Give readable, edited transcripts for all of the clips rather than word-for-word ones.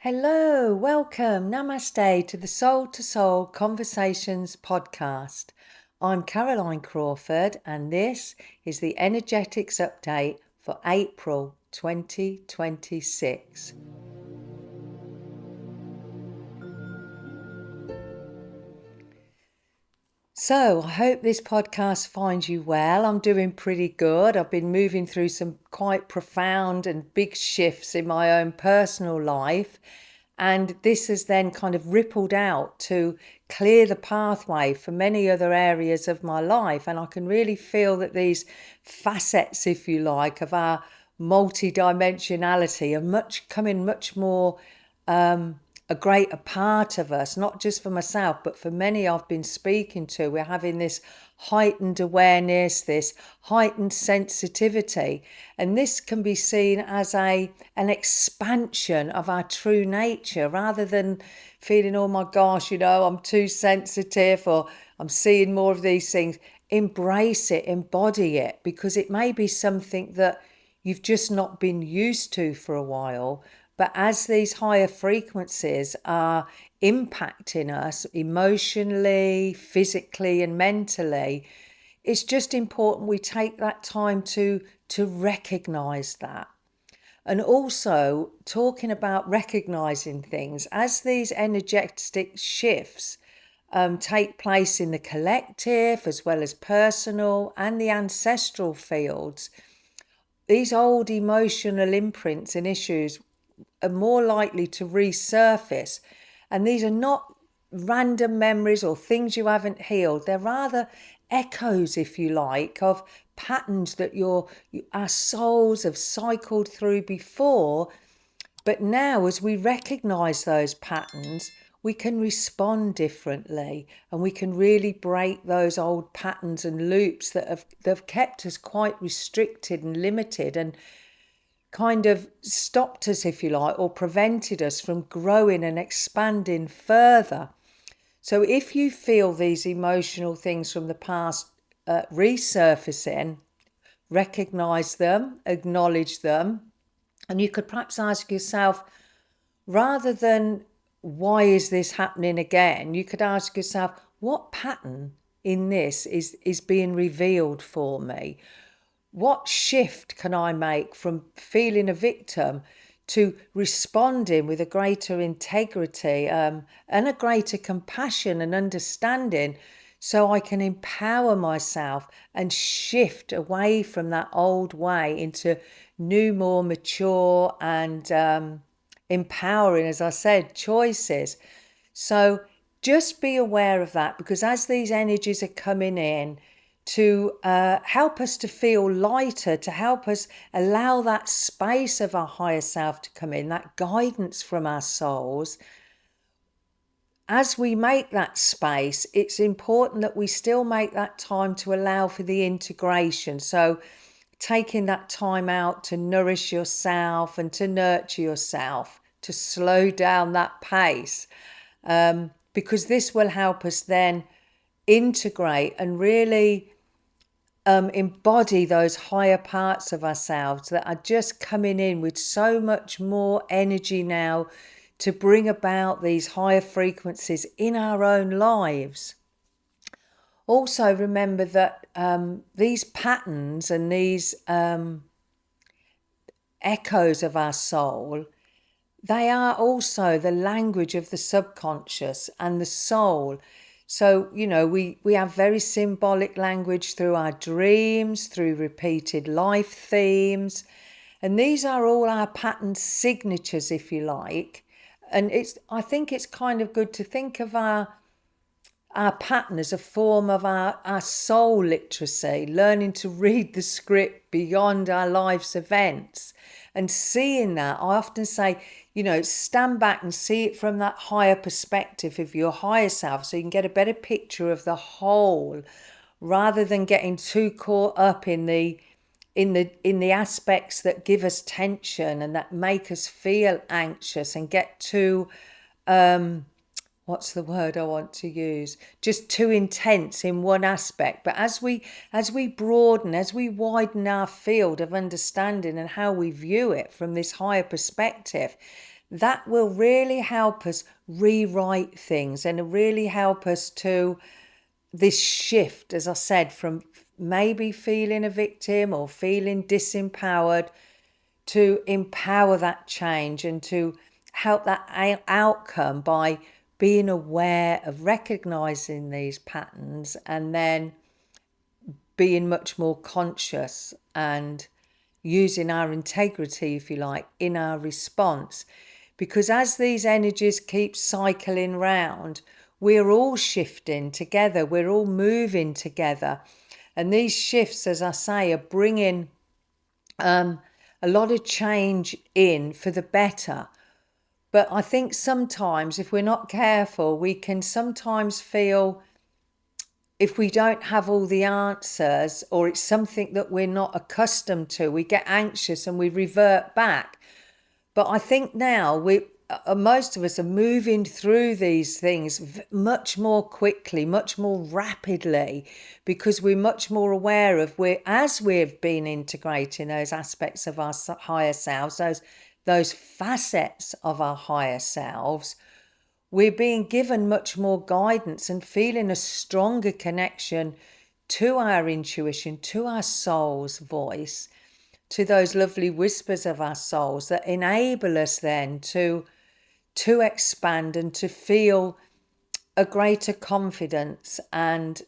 Hello, welcome, Namaste to the Soul to Soul Conversations podcast. I'm Caroline Crawford, and this is the Energetics Update for April 2026. So, I hope this podcast finds you well. I'm doing pretty good. I've been moving through some quite profound and big shifts in my own personal life. And this has then kind of rippled out to clear the pathway for many other areas of my life. And I can really feel that these facets, if you like, of our multidimensionality are coming much more a greater part of us, not just for myself, but for many I've been speaking to. We're having this heightened awareness, this heightened sensitivity, and this can be seen as an expansion of our true nature, rather than feeling, oh my gosh, I'm too sensitive, or I'm seeing more of these things. Embrace it, embody it, because it may be something that you've just not been used to for a while. But as these higher frequencies are impacting us emotionally, physically, and mentally, it's just important we take that time to recognize that. And also, talking about recognizing things, as these energetic shifts take place in the collective as well as personal and the ancestral fields, these old emotional imprints and issues are more likely to resurface. And these are not random memories or things you haven't healed. They're rather echoes, if you like, of patterns that our souls have cycled through before. But now, as we recognize those patterns, we can respond differently, and we can really break those old patterns and loops that have kept us quite restricted and limited, and kind of stopped us, if you like, or prevented us from growing and expanding further. So if you feel these emotional things from the past resurfacing, recognize them, acknowledge them, and you could perhaps ask yourself, rather than why is this happening again, you could ask yourself, what pattern in this is being revealed for me? What shift can I make from feeling a victim to responding with a greater integrity and a greater compassion and understanding, so I can empower myself and shift away from that old way into new, more mature and empowering, as I said, choices. So just be aware of that, because as these energies are coming in, to help us to feel lighter, to help us allow that space of our higher self to come in, that guidance from our souls. As we make that space, it's important that we still make that time to allow for the integration. So taking that time out to nourish yourself and to nurture yourself, to slow down that pace, because this will help us then integrate and really embody those higher parts of ourselves that are just coming in with so much more energy now to bring about these higher frequencies in our own lives. Also, remember that these patterns and these echoes of our soul, they are also the language of the subconscious and the soul. So, we have very symbolic language through our dreams, through repeated life themes. And these are all our pattern signatures, if you like. And I think it's kind of good to think of our pattern as a form of our soul literacy, learning to read the script beyond our life's events. And seeing that, I often say, stand back and see it from that higher perspective of your higher self, so you can get a better picture of the whole, rather than getting too caught up in the aspects that give us tension and that make us feel anxious and get too what's the word I want to use? Just too intense in one aspect. But as we broaden, as we widen our field of understanding and how we view it from this higher perspective, that will really help us rewrite things and really help us to this shift, as I said, from maybe feeling a victim or feeling disempowered to empower that change and to help that outcome by being aware of recognizing these patterns and then being much more conscious and using our integrity, if you like, in our response. Because as these energies keep cycling round, we're all shifting together, we're all moving together. And these shifts, as I say, are bringing a lot of change in for the better. But I think sometimes, if we're not careful, we can sometimes feel, if we don't have all the answers or it's something that we're not accustomed to, we get anxious and we revert back. But I think now most of us are moving through these things much more quickly, much more rapidly, because we're much more aware of as we've been integrating those aspects of our higher selves, those facets of our higher selves. We're being given much more guidance and feeling a stronger connection to our intuition, to our soul's voice, to those lovely whispers of our souls that enable us then to expand and to feel a greater confidence and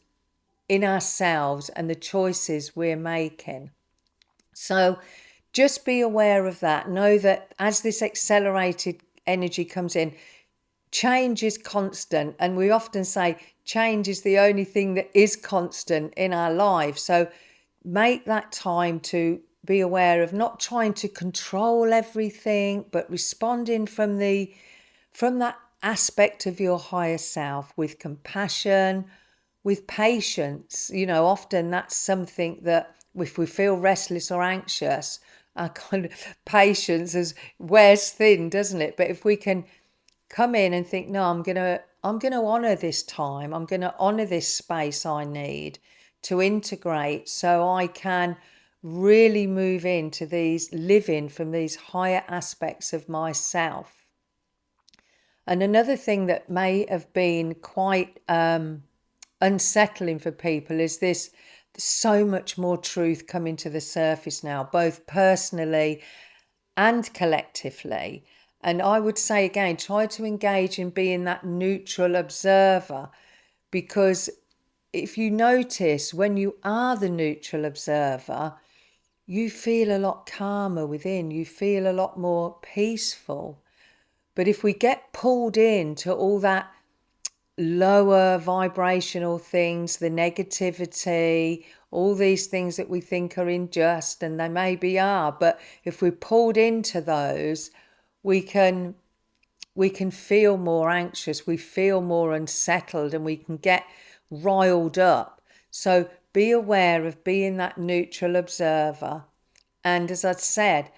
in ourselves and the choices we're making. So just be aware of that. Know that as this accelerated energy comes in, change is constant, and we often say change is the only thing that is constant in our lives. So make that time to be aware of not trying to control everything, but responding from that aspect of your higher self with compassion, with patience. Often that's something that if we feel restless or anxious, our kind of patience wears thin, doesn't it? But if we can come in and think, no, I'm gonna honor this time. I'm gonna honor this space I need to integrate so I can really move into living from these higher aspects of myself. And another thing that may have been quite unsettling for people is this: so much more truth coming to the surface now, both personally and collectively. And I would say again, try to engage in being that neutral observer, because if you notice, when you are the neutral observer, you feel a lot calmer within, you feel a lot more peaceful. But if we get pulled into all that lower vibrational things, the negativity, all these things that we think are unjust, and they maybe are, but if we're pulled into those, we can feel more anxious, we feel more unsettled, and we can get riled up. So be aware of being that neutral observer. And as I said,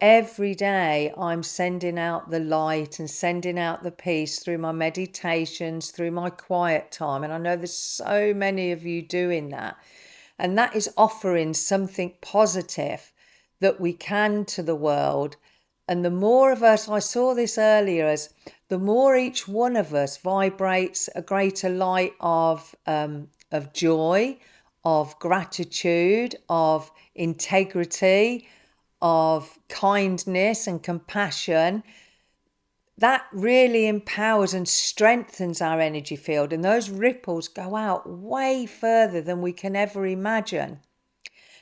every day I'm sending out the light and sending out the peace through my meditations, through my quiet time. And I know there's so many of you doing that. And that is offering something positive that we can to the world. And the more of us, I saw this earlier, as the more each one of us vibrates a greater light of joy, of gratitude, of integrity, of kindness and compassion, that really empowers and strengthens our energy field. And those ripples go out way further than we can ever imagine.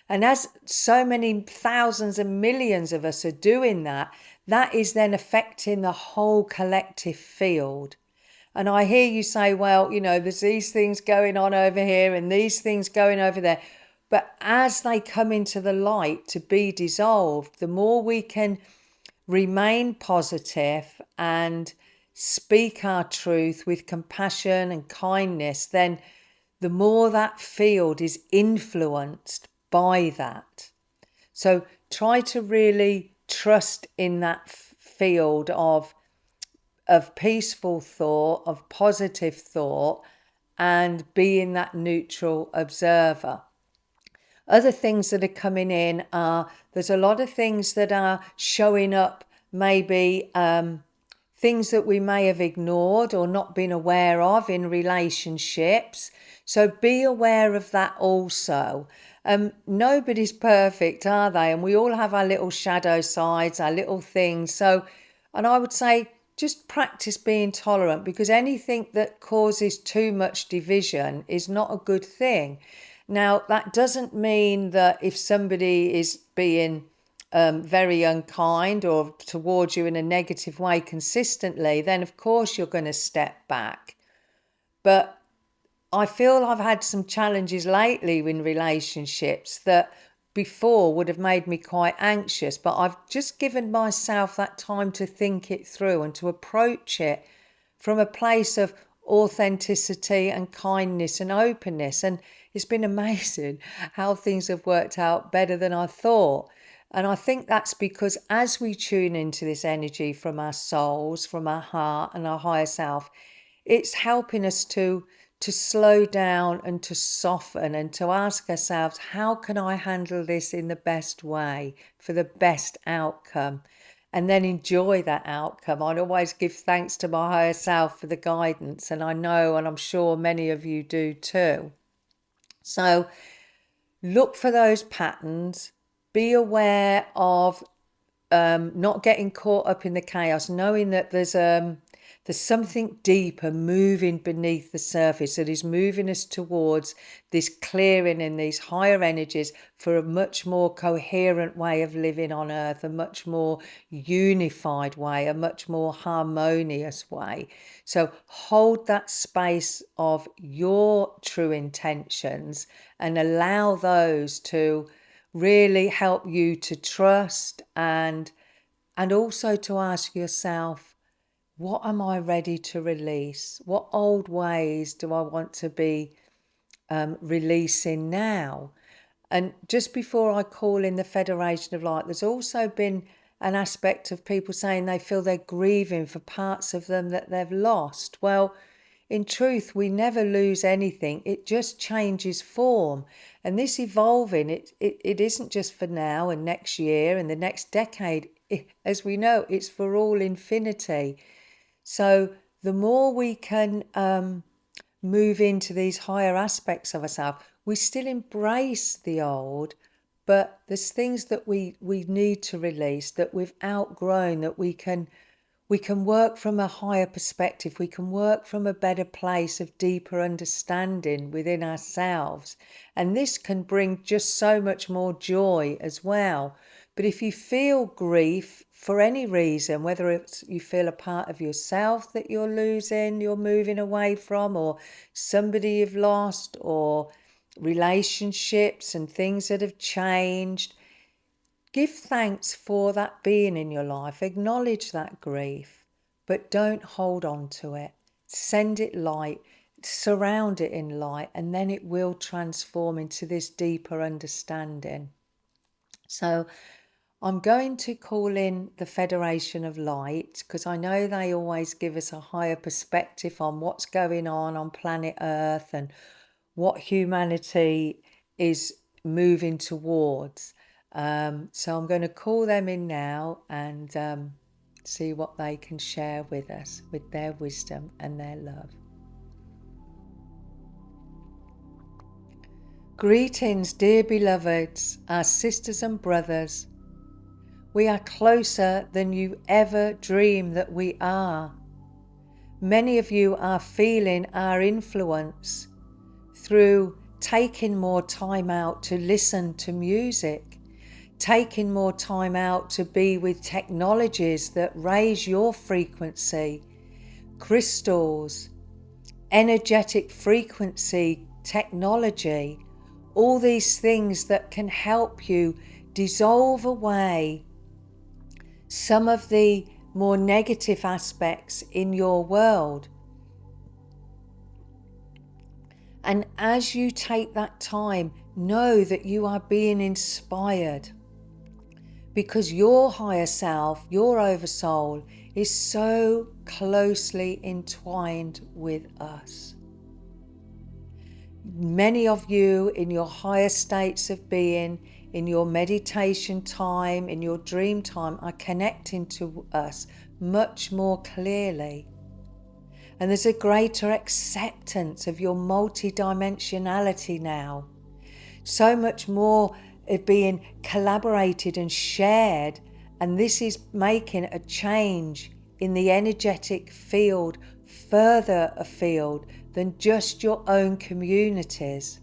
And as so many thousands and millions of us are doing that, that is then affecting the whole collective field. And I hear you say, well, there's these things going on over here and these things going over there. But as they come into the light to be dissolved, the more we can remain positive and speak our truth with compassion and kindness, then the more that field is influenced by that. So try to really trust in that field of peaceful thought, of positive thought, and being that neutral observer. Other things that are coming in are, there's a lot of things that are showing up maybe things that we may have ignored or not been aware of in relationships. So be aware of that also. Nobody's perfect, are they? And we all have our little shadow sides, our little things. So, and I would say just practice being tolerant, because anything that causes too much division is not a good thing. Now, that doesn't mean that if somebody is being very unkind or towards you in a negative way consistently, then of course you're going to step back. But I feel I've had some challenges lately in relationships that before would have made me quite anxious, but I've just given myself that time to think it through and to approach it from a place of authenticity and kindness and openness. And it's been amazing how things have worked out better than I thought. And I think that's because as we tune into this energy from our souls, from our heart and our higher self, it's helping us to slow down and to soften and to ask ourselves, how can I handle this in the best way for the best outcome? And then enjoy that outcome. I'd always give thanks to my higher self for the guidance, and I know, and I'm sure many of you do too. So look for those patterns, be aware of not getting caught up in the chaos, knowing that there's something deeper moving beneath the surface that is moving us towards this clearing in these higher energies for a much more coherent way of living on earth, a much more unified way, a much more harmonious way. So hold that space of your true intentions and allow those to really help you to trust and also to ask yourself, what am I ready to release? What old ways do I want to be releasing now? And just before I call in the Federation of Light, there's also been an aspect of people saying they feel they're grieving for parts of them that they've lost. Well, in truth, we never lose anything. It just changes form. And this evolving, it isn't just for now and next year and the next decade. As we know, it's for all infinity. So the more we can move into these higher aspects of ourselves, we still embrace the old, but there's things that we need to release, that we've outgrown, that we can work from a higher perspective. We can work from a better place of deeper understanding within ourselves. And this can bring just so much more joy as well. But if you feel grief for any reason, whether it's you feel a part of yourself that you're losing, you're moving away from, or somebody you've lost, or relationships and things that have changed, give thanks for that being in your life. Acknowledge that grief, but don't hold on to it. Send it light, surround it in light, and then it will transform into this deeper understanding. So I'm going to call in the Federation of Light, because I know they always give us a higher perspective on what's going on planet Earth and what humanity is moving towards. So I'm going to call them in now and see what they can share with us, with their wisdom and their love. Greetings, dear beloveds, our sisters and brothers. We are closer than you ever dreamed that we are. Many of you are feeling our influence through taking more time out to listen to music, taking more time out to be with technologies that raise your frequency, crystals, energetic frequency technology, all these things that can help you dissolve away some of the more negative aspects in your world. And as you take that time, know that you are being inspired, because your higher self, your oversoul, is so closely entwined with us. Many of you in your higher states of being, in your meditation time, in your dream time, are connecting to us much more clearly. And there's a greater acceptance of your multidimensionality now. So much more is being collaborated and shared, and this is making a change in the energetic field further afield than just your own communities.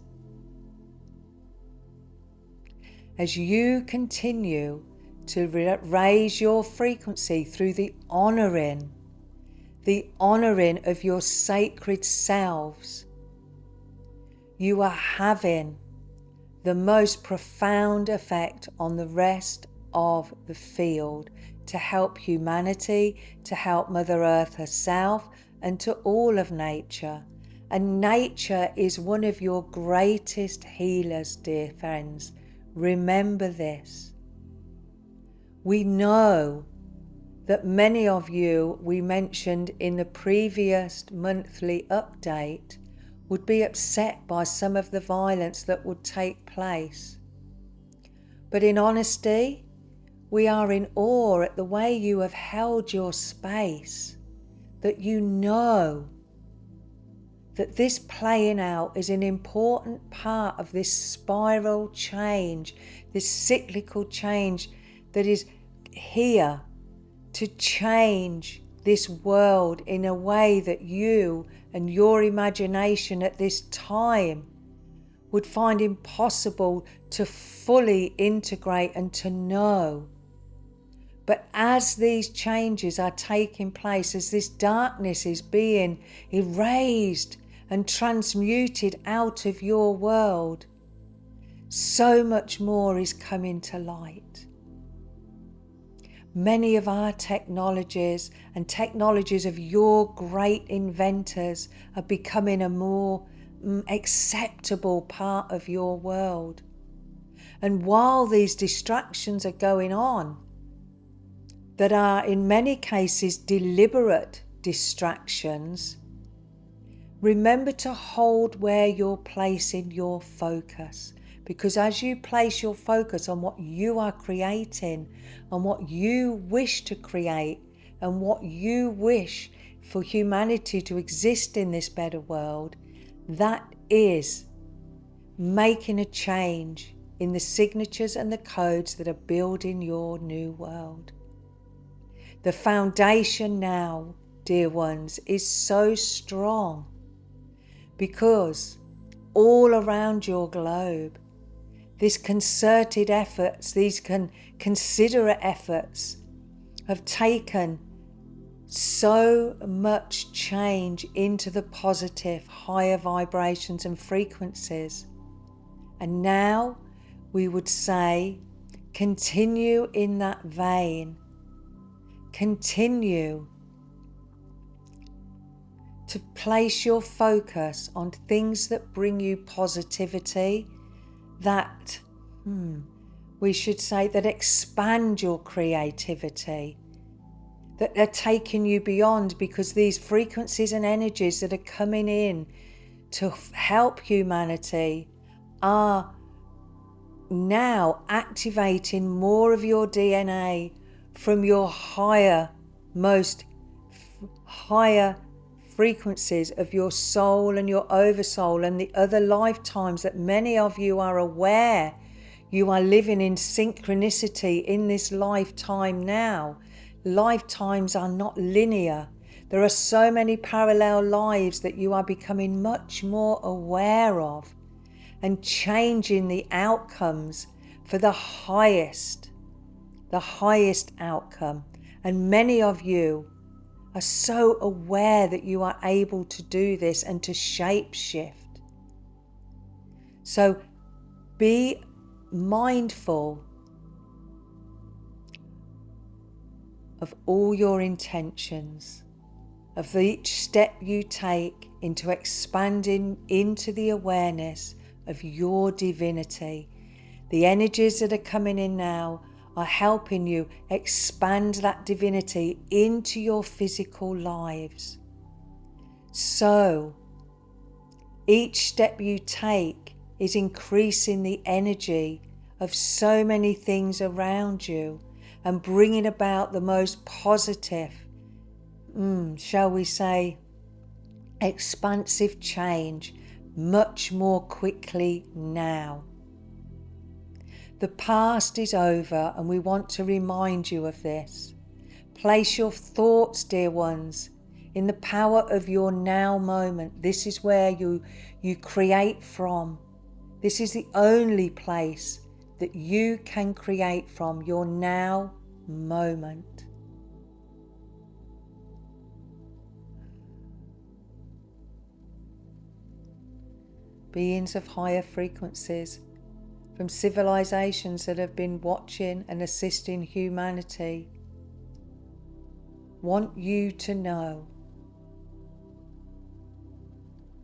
As you continue to raise your frequency through the honouring of your sacred selves, you are having the most profound effect on the rest of the field to help humanity, to help Mother Earth herself, and to all of nature. And nature is one of your greatest healers, dear friends. Remember this. We know that many of you, we mentioned in the previous monthly update, would be upset by some of the violence that would take place. But in honesty, we are in awe at the way you have held your space, that you know that this playing out is an important part of this spiral change, this cyclical change that is here to change this world in a way that you and your imagination at this time would find impossible to fully integrate and to know. But as these changes are taking place, as this darkness is being erased and transmuted out of your world, so much more is coming to light. Many of our technologies and technologies of your great inventors are becoming a more acceptable part of your world. And while these distractions are going on, that are in many cases deliberate distractions, remember to hold where you're placing your focus. Because as you place your focus on what you are creating, on what you wish to create, and what you wish for humanity to exist in this better world, that is making a change in the signatures and the codes that are building your new world. The foundation now, dear ones, is so strong because all around your globe, these concerted efforts, these considerate efforts have taken so much change into the positive, higher vibrations and frequencies. And now we would say, continue in that vein. Continue to place your focus on things that bring you positivity, that, we should say, that expand your creativity, that are taking you beyond, because these frequencies and energies that are coming in to help humanity are now activating more of your DNA from your higher frequencies of your soul and your oversoul and the other lifetimes that many of you are aware you are living in synchronicity in this lifetime now. Lifetimes are not linear. There are so many parallel lives that you are becoming much more aware of and changing the outcomes for the highest outcome. And many of you are so aware that you are able to do this and to shape shift. So be mindful of all your intentions, of each step you take into expanding into the awareness of your divinity. The energies that are coming in now are helping you expand that divinity into your physical lives. So Each step you take is increasing the energy of so many things around you and bringing about the most positive, shall we say, expansive change much more quickly now. The past is over, and we want to remind you of this. Place your thoughts, dear ones, in the power of your now moment. This is where you create from. This is the only place that you can create from, your now moment. Beings of higher frequencies, from civilizations that have been watching and assisting humanity, want you to know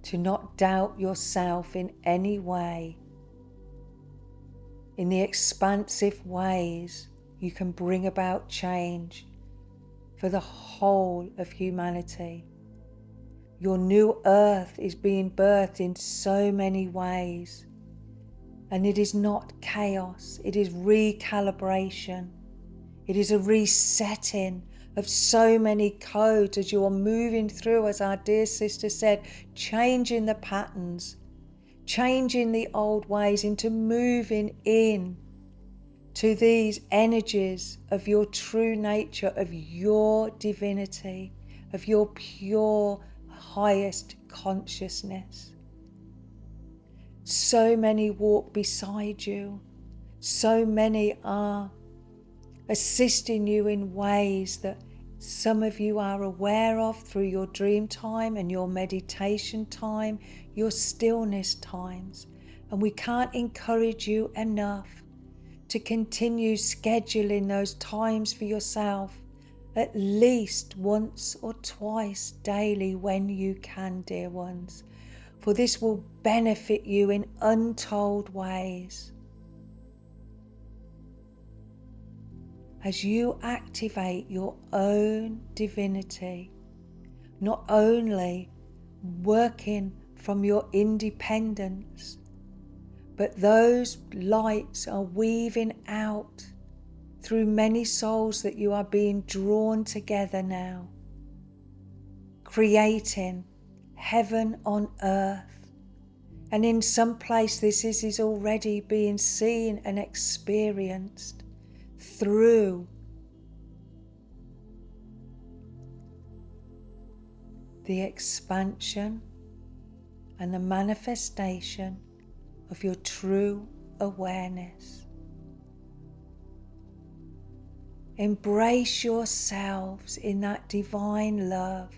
to not doubt yourself in any way. In the expansive ways you can bring about change for the whole of humanity. Your new earth is being birthed in so many ways, and it is not chaos, it is recalibration. It is a resetting of so many codes as you are moving through, as our dear sister said, changing the patterns, changing the old ways into moving in to these energies of your true nature, of your divinity, of your pure highest consciousness. So many walk beside you, so many are assisting you in ways that some of you are aware of through your dream time and your meditation time, your stillness times. And we can't encourage you enough to continue scheduling those times for yourself at least once or twice daily when you can, dear ones, for this will benefit you in untold ways. As you activate your own divinity, not only working from your independence, but those lights are weaving out through many souls that you are being drawn together now, creating heaven on earth. And in some place this is already being seen and experienced through the expansion and the manifestation of your true awareness. Embrace yourselves in that divine love.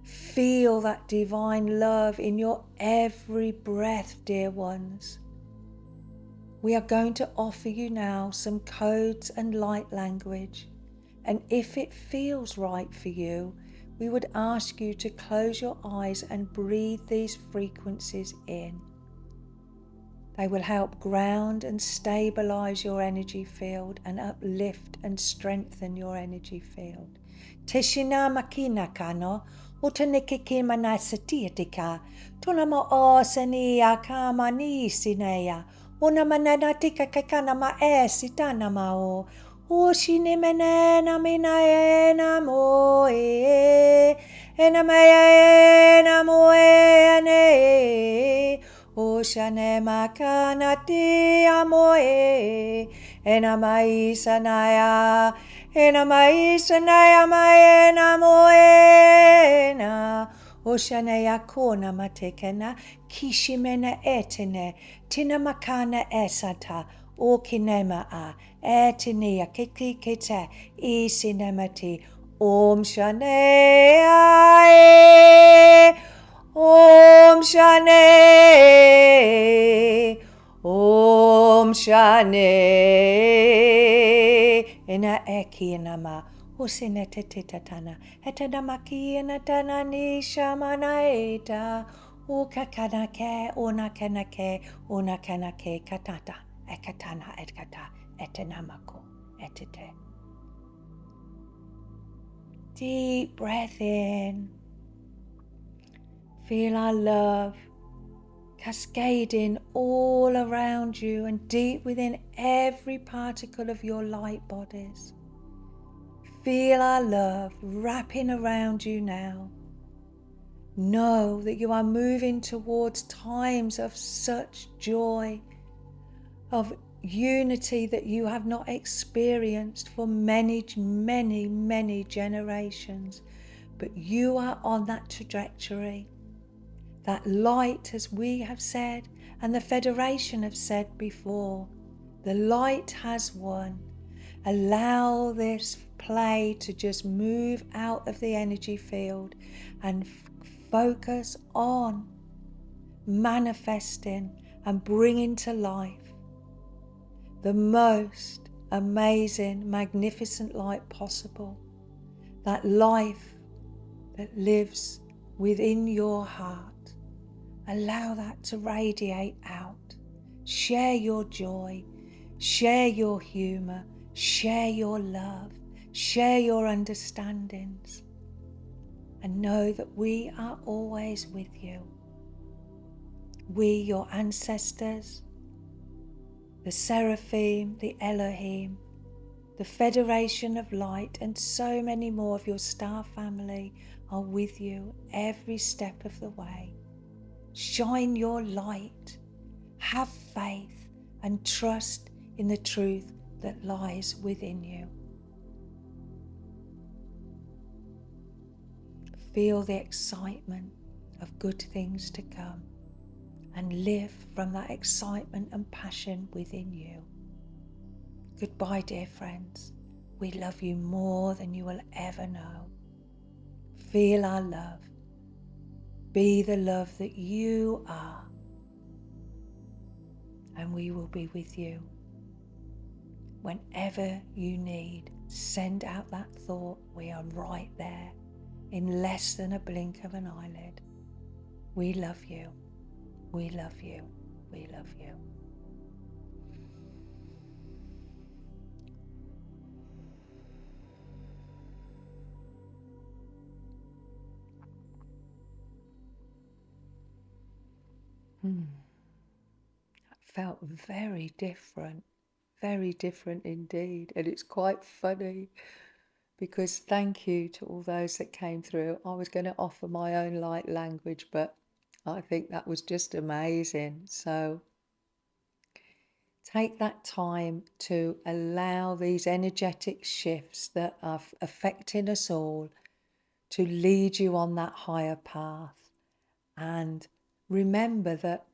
Feel that divine love in your every breath, dear ones. We are going to offer you now some codes and light language, and if it feels right for you, we would ask you to close your eyes and breathe these frequencies in. They will help ground and stabilize your energy field and uplift and strengthen your energy field. Teshina makina kano, utaniki manasatiatika, tunama osania kamani sineya, unamananatika kakana maesitana mao, ushini menena minaena moe, enamaena moene. Oshane makanati amoe, enamaisanaya maena moena. Oshane yakona matekena, kishimena etene, tina makana esata, okinema a, etinia kikikite, isinemati, om shane ae. Om Shane, Om Shane, ena eki enama, usine tetitatana, etadamaki enatana ni shamanaeta, ukakanake, unakanake, katata, ekatana, etkata, etenamako, etite. Deep breath in. Feel our love cascading all around you and deep within every particle of your light bodies. Feel our love wrapping around you now. Know that you are moving towards times of such joy, of unity that you have not experienced for many, many, many generations. But you are on that trajectory. That light, as we have said, and the Federation have said before, the light has won. Allow this play to just move out of the energy field and focus on manifesting and bringing to life the most amazing, magnificent light possible. That life that lives within your heart. Allow that to radiate out. Share your joy, share your humour, share your love, share your understandings, and know that we are always with you. We, your ancestors, the Seraphim, the Elohim, the Federation of Light, and so many more of your star family are with you every step of the way. Shine your light, have faith, and trust in the truth that lies within you. Feel the excitement of good things to come and live from that excitement and passion within you. Goodbye, dear friends. We love you more than you will ever know. Feel our love. Be the love that you are, and we will be with you. Whenever you need, send out that thought. We are right there in less than a blink of an eyelid. We love you. We love you. We love you. That felt very different indeed. And it's quite funny because thank you to all those that came through. I was going to offer my own light language, but I think that was just amazing. So take that time to allow these energetic shifts that are affecting us all to lead you on that higher path. And remember that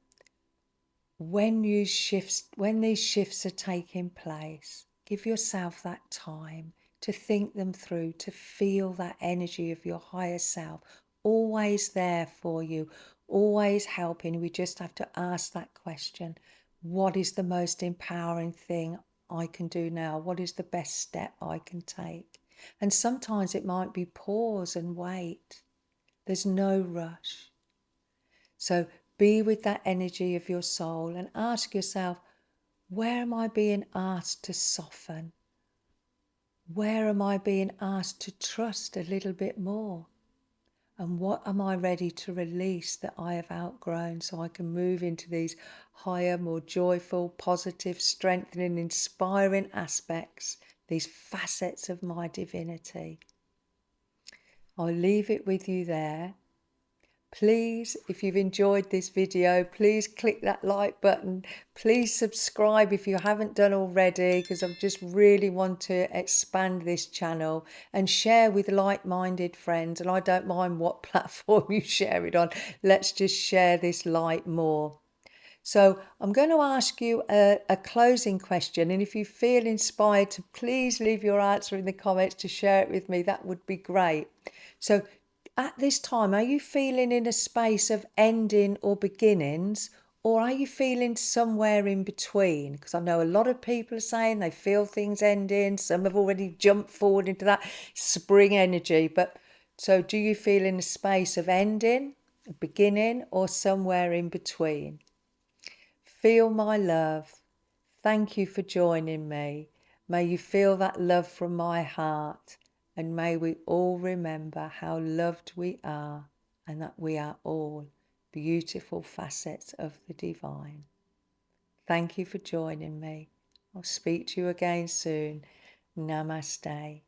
when these shifts are taking place, give yourself that time to think them through, to feel that energy of your higher self, always there for you, always helping. We just have to ask that question: what is the most empowering thing I can do now? What is the best step I can take? And sometimes it might be pause and wait. There's no rush. So be with that energy of your soul and ask yourself, where am I being asked to soften? Where am I being asked to trust a little bit more? And what am I ready to release that I have outgrown so I can move into these higher, more joyful, positive, strengthening, inspiring aspects, these facets of my divinity? I'll leave it with you there. Please, if you've enjoyed this video, please click that like button. Please subscribe if you haven't done already, because I just really want to expand this channel and share with like-minded friends. And I don't mind what platform you share it on. Let's just share this light more. So I'm going to ask you a closing question, and if you feel inspired to please leave your answer in the comments to share it with me, that would be great. So at this time, are you feeling in a space of ending or beginnings, or are you feeling somewhere in between? Because I know a lot of people are saying they feel things ending. Some have already jumped forward into that spring energy. But so do you feel in a space of ending, beginning, or somewhere in between? Feel my love. Thank you for joining me. May you feel that love from my heart. And may we all remember how loved we are and that we are all beautiful facets of the divine. Thank you for joining me. I'll speak to you again soon. Namaste.